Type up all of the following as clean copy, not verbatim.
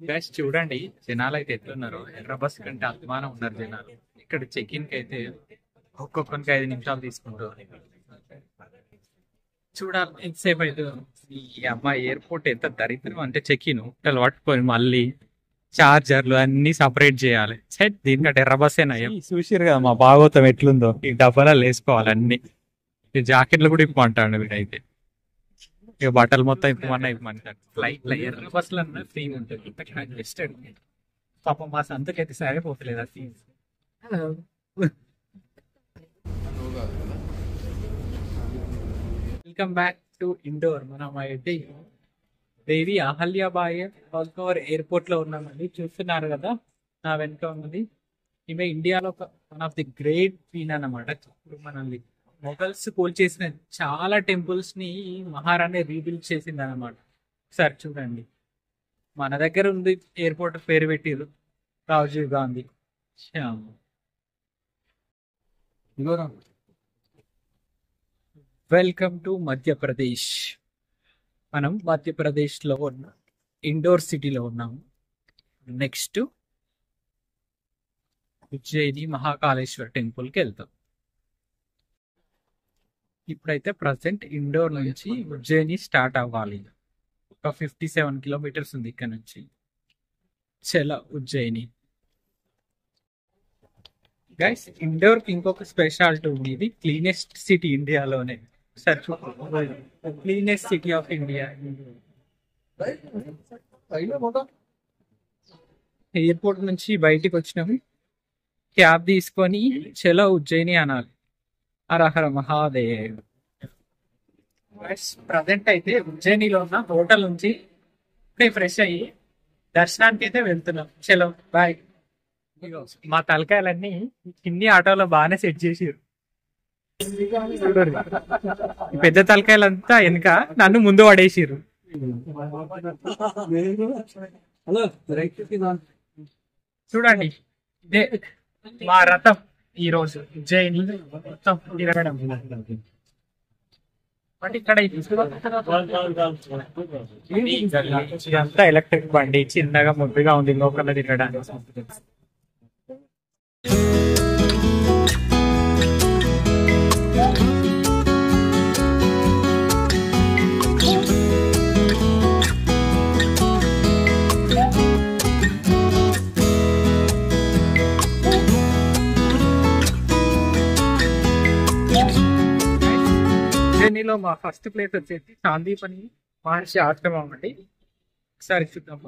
Guys చూడండి జనాలు అయితే ఎట్లున్నారు. ఎర్ర బస్ కంటే అభిమానం ఉన్నారు జనాలు. ఇక్కడ చెక్ ఇన్ కి అయితే ఒక్కొక్కరికి 5 నిమిషాలు తీసుకుంటారు. చూడాలి ఎంతసేపు అయితే. ఈ అమ్మాయి ఎయిర్పోర్ట్ ఎంత దరిద్రం అంటే చెక్ ఇన్ హోటల్ పట్టుకొని మళ్ళీ చార్జర్లు అన్ని సపరేట్ చేయాలి. సెట్ దీనికంటే ఎర్ర బస్సే నయం. చూసారు కదా మా భాగవతం ఎట్లుందో. ఈ డబ్బాలలో వేసుకోవాలి అన్ని. ఈ జాకెట్లు కూడా ఇప్పమంటాడు వీడైతే. ఇక బట్టలు మొత్తం ఇప్పమంటాడు. ఫ్లైట్ లో ఎర్ర బస్సులు అన్న ఫ్రీ ఉంటుంది. బెస్ట్ పాపం మా సంతకైతే సరిపోతలేదు ఆ fees. Welcome back to Indore. మనం అయితే దేవి అహల్యాబాయి హోల్కర్ ఎయిర్పోర్ట్ లో ఉన్నామండి. చూస్తున్నారు కదా నా వెనుక ఉన్నది. ఈమె ఇండియాలో one of the great queen అన్నమాట. ఇప్పుడు మనల్ని మొఘల్స్ కూల్చేసిన చాలా టెంపుల్స్ ని మహారాణి రీబిల్డ్ చేసింది అనమాట. ఒకసారి చూడండి. మన దగ్గర ఉంది ఎయిర్పోర్ట్ పేరు పెట్టిరు రాజీవ్ గాంధీ. Welcome to Madhya Pradesh. మనం మధ్యప్రదేశ్ లో ఉన్న ఇండోర్ సిటీలో ఉన్నాము. నెక్స్ట్ ఉజ్జయిని మహాకాళేశ్వర్ టెంపుల్కి వెళ్తాం. ఇప్పుడైతే ప్రజెంట్ ఇండోర్ నుంచి ఉజ్జయిని స్టార్ట్ అవ్వాలి. ఒక 57 కిలోమీటర్స్ ఉంది ఇక్కడ నుంచి. చలో ఉజ్జయిని. గైస్ ఇండోర్ కి ఇంకొక స్పెషాలిటీ ఉంది. ఇది క్లీనెస్ట్ సిటీ ఇండియాలోనే. సరే cleanest city of India. Airport నుంచి బయటికి వచ్చినాము. క్యాబ్ తీసుకొని చలో ఉజ్జయిని అనాలి. హరహర మహాదేవ్. ప్రజెంట్ అయితే ఉజ్జయినిలో ఉన్న హోటల్ నుంచి ఫ్రెష్ అయ్యి దర్శనానికి అయితే వెళ్తున్నాం. చలో బాయ్. మా తలకాయలన్నీ కింది ఆటోలో బాగానే సెట్ చేసారు. పెద్ద తలకాయలంతా వెనక, నన్ను ముందు పడేసిర్రు. చూడండి ఇదే మా రథం ఈ రోజు ఉజ్జయిని మొత్తం తిరగడం. బట్ ఇక్కడ ఇదంతా ఎలక్ట్రిక్ బండి, చిన్నగా ముద్దుగా ఉంది లోకల్లో తిరగడానికి. ఉజ్జయినిలో మా ఫస్ట్ ప్లేస్ వచ్చేసి చాందీపని మహర్షి ఆశ్రమం అండి. ఒకసారి చూద్దాం.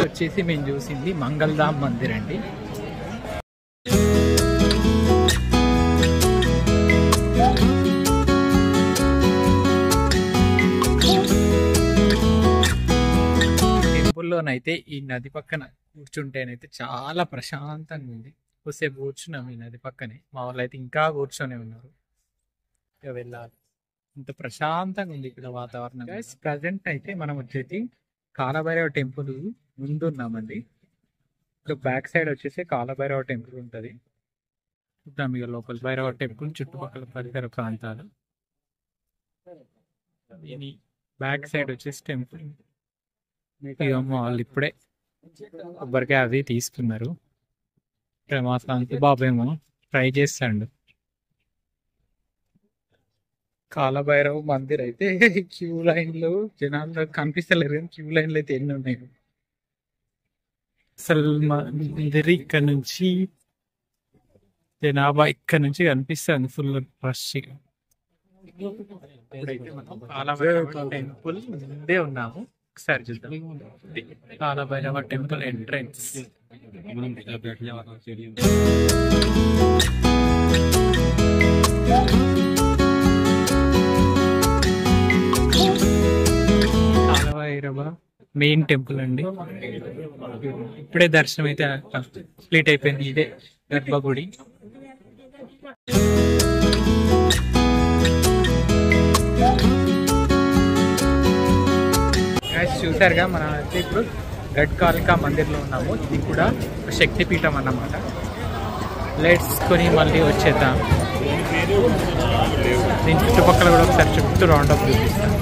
వచ్చేసి మేము చూసింది మంగళధామ్ మందిర్ అండి. టెంపుల్లోనైతే ఈ నది పక్కన కూర్చుంటేనైతే చాలా ప్రశాంతంగా ఉంది. కొద్దిసేపు కూర్చున్నాం ఈ నది పక్కనే. మా వాళ్ళు అయితే ఇంకా కూర్చొని ఉన్నారు. ఇక వెళ్ళాలి. ఇంత ప్రశాంతంగా ఉంది ఇక్కడ వాతావరణం. ప్రజెంట్ అయితే మనం వచ్చేసి కాలభైరవ టెంపుల్ ముందున్నామండి. ఇక బ్యాక్ సైడ్ వచ్చేసి కాలభైరవ టెంపుల్ ఉంటుంది. చూద్దాం ఇక లోపల భైరవ టెంపుల్ చుట్టుపక్కల పరిసర ప్రాంతాలు. దీని బ్యాక్ సైడ్ వచ్చేసి టెంపుల్. ఇక వాళ్ళు ఇప్పుడే కొబ్బరికాయ అది తీసుకున్నారు. ఇక్కడ మా శాంతి బాబు ఏమో ట్రై చేస్తాడు. కాలభైరవ్ మందిర్ అయితే క్యూ లైన్లు జనాలు కనిపిస్తలేరు, కానీ క్యూ లైన్లు అయితే ఎన్ని ఉన్నాయి అసలు. మందిర్ ఇక్కడ నుంచి జనాభా ఇక్కడ నుంచి కనిపిస్తుంది ఫుల్ రష్. కాలభైరవ టెంపుల్ ముందే ఉన్నాము. ఒకసారి చూద్దాం. Kalabhairava temple entrance. Bhairava main temple అండి. ఇప్పుడే దర్శనం అయితే కంప్లీట్ అయిపోయింది. ఇదే గర్భగుడి. చూసారుగా మనం అయితే ఇప్పుడు గడ్కాలికా మందిర్లో ఉన్నాము. ఇది కూడా శక్తిపీఠం అన్నమాట. లైట్స్ కొని మళ్ళీ వచ్చేద్దాం. దీని చుట్టుపక్కల కూడా ఒకసారి చుట్టూ రౌండప్ చూపిస్తాను.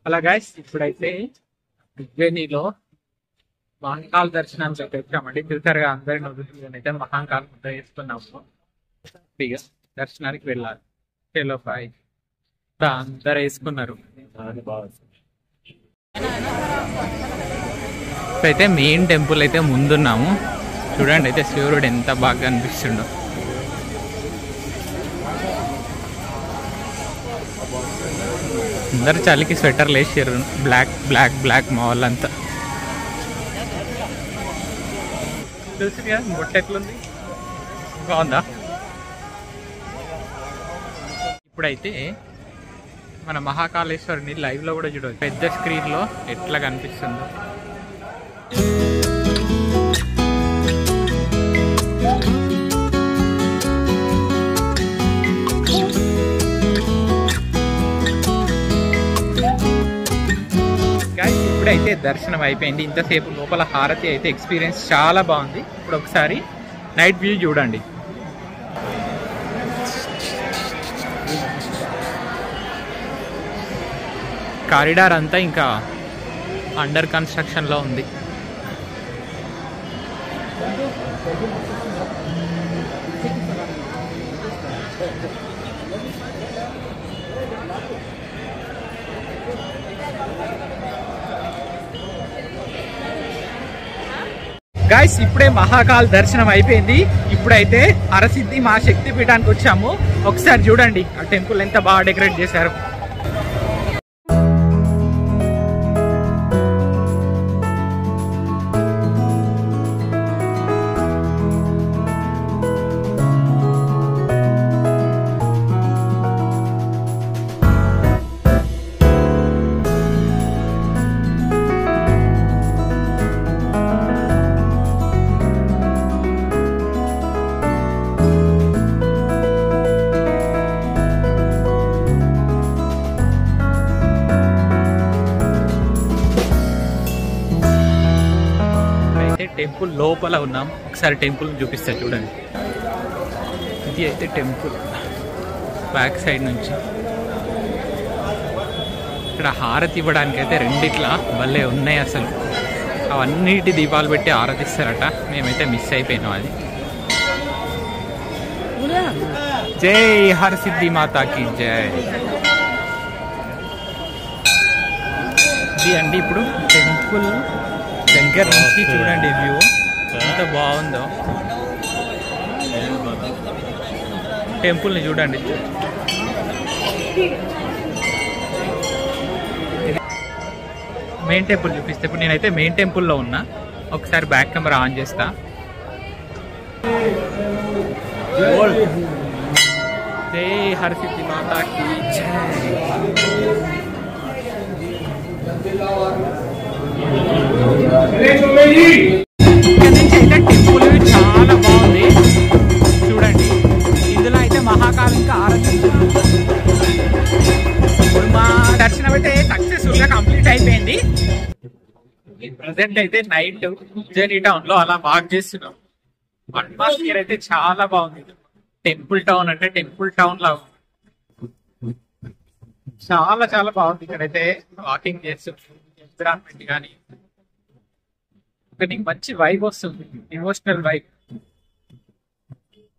అలా గైస్, ఇప్పుడైతే ఉజ్జయినిలో మహంకాళ దర్శనానికి వచ్చామండి. చూసారుగా అందరి నదులు అయితే మహంకాళ ముద్ద వేసుకున్నాము. ఇక దర్శనానికి వెళ్ళాలి. హలో బాయ్, అందరు వేసుకున్నారు. అయితే మెయిన్ టెంపుల్ అయితే ముందున్నాము. చూడండి అయితే సూర్యుడు ఎంత బాగా అనిపిస్తుండో. అందరు చలికి స్వెటర్లు వేసారు. బ్లాక్ బ్లాక్ బ్లాక్ మా వాళ్ళంతా. చూసిగా బొట్ట ఎట్లుంది, బాగుందా? ఇప్పుడైతే మన మహాకాళేశ్వరుని లైవ్ లో కూడా చూడవచ్చు. పెద్ద స్క్రీన్ లో ఎట్లా కనిపిస్తుందో. ఇప్పుడైతే దర్శనం అయిపోయింది. ఇంతసేపు లోపల హారతి అయితే ఎక్స్పీరియన్స్ చాలా బాగుంది. ఇప్పుడు ఒకసారి నైట్ వ్యూ చూడండి. కారిడార్ అంతా ఇంకా అండర్ కన్స్ట్రక్షన్ లో ఉంది. గైస్, ఇప్పుడే మహాకాల్ దర్శనం అయిపోయింది. ఇప్పుడైతే హరసిద్ధి మా శక్తి పీఠానికి వచ్చాము. ఒకసారి చూడండి ఆ టెంపుల్ ఎంత బాగా డెకరేట్ చేశారు. టెంపుల్ లోపల ఉన్నాం. ఒకసారి టెంపుల్ చూపిస్తా చూడండి. ఇది అయితే టెంపుల్ బ్యాక్ సైడ్ నుంచి. ఇక్కడ హారతి ఇవ్వడానికి అయితే రెండిట్లా భలే ఉన్నాయి అసలు. అవన్నిటి దీపాలు పెట్టి హారతిస్తారట. మేమైతే మిస్ అయిపోయినాం అది. జై హరసిద్ధి మాతాకి జై. ఇది అండి ఇప్పుడు టెంపుల్ దగ్గర నుంచి చూడండి వ్యూ ఎంత బాగుందో. టెంపుల్ని చూడండి. మెయిన్ టెంపుల్ చూపిస్తే ఇప్పుడు నేనైతే మెయిన్ టెంపుల్లో ఉన్నా. ఒకసారి బ్యాక్ కెమెరా ఆన్ చేస్తా. జై హరసిద్ధి మాతాకి టెంపుల్ చాలా బాగుంది చూడండి. ఇందులో అయితే మహాకాళికి ఆరతి. ఇప్పుడు మా దర్శనం అయితే సక్సెస్ఫుల్ గా కంప్లీట్ అయిపోయింది. ప్రజెంట్ అయితే నైట్ ఉజ్జయిని టౌన్ లో అలా వాక్ చేస్తున్నాం. అట్మాస్ఫియర్ అయితే చాలా బాగుంది. టెంపుల్ టౌన్ అంటే టెంపుల్ టౌన్ లా చాలా చాలా బాగుంది ఇక్కడైతే. వాకింగ్ చేస్తూ ఎన్విరాన్మెంట్ కానీ నీకు మంచి వైబ్ వస్తుంది, డివోషనల్ వైబ్.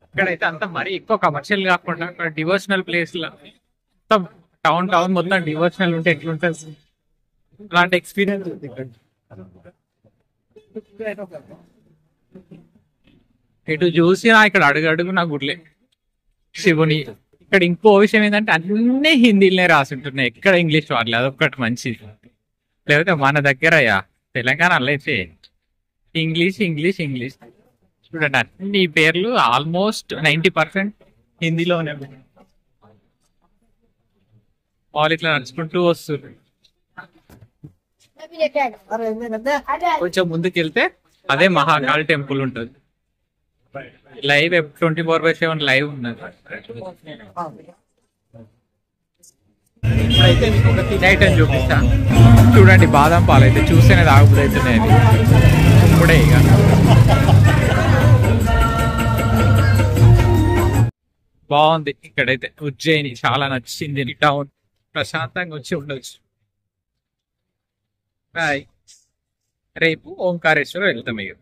ఇక్కడైతే అంత మరీ ఎక్కువ కమర్షియల్ కాకుండా అక్కడ డివోషనల్ ప్లేస్ లో మొత్తం టౌన్ మొత్తం డివోషనల్ ఉంటే ఎట్లుంటుంది అలాంటి ఎక్స్పీరియన్స్ ఉంది ఇక్కడ. ఇటు చూసినా ఇక్కడ అడుగు నా గుడ్లే శివుని. ఇక్కడ ఇంకో విషయం ఏంటంటే అన్ని హిందీలోనే రాసి ఉంటున్నాయి, ఎక్కడ ఇంగ్లీష్ వాడలేదు. అదొక్కటి మంచిది. లేకపోతే మన దగ్గర తెలంగాణలో అయితే ఇంగ్లీష్ ఇంగ్లీష్ ఇంగ్లీష్. చూడండి అన్ని పేర్లు ఆల్మోస్ట్ 90% హిందీలోనే. వాళ్ళు ఇట్లా నడుచుకుంటూ వస్తుంది. కొంచెం ముందుకు వెళ్తే అదే మహాకాళి టెంపుల్ ఉంటుంది. లైవ్ 24/7 లైవ్ ఉన్నది. ఇప్పుడైతే మీకు ఒక తినే ఐటమ్ చూపిస్తా. చూడండి బాదం పాలు అయితే చూస్తేనే తాగుబుద్ధి అవుతున్నాయి. ఇప్పుడే ఇక బాగుంది ఇక్కడైతే. ఉజ్జయిని చాలా నచ్చింది. టౌన్ ప్రశాంతంగా వచ్చి ఉండొచ్చు. బాయ్. రేపు ఓంకారేశ్వరం వెళ్తాం ఇక.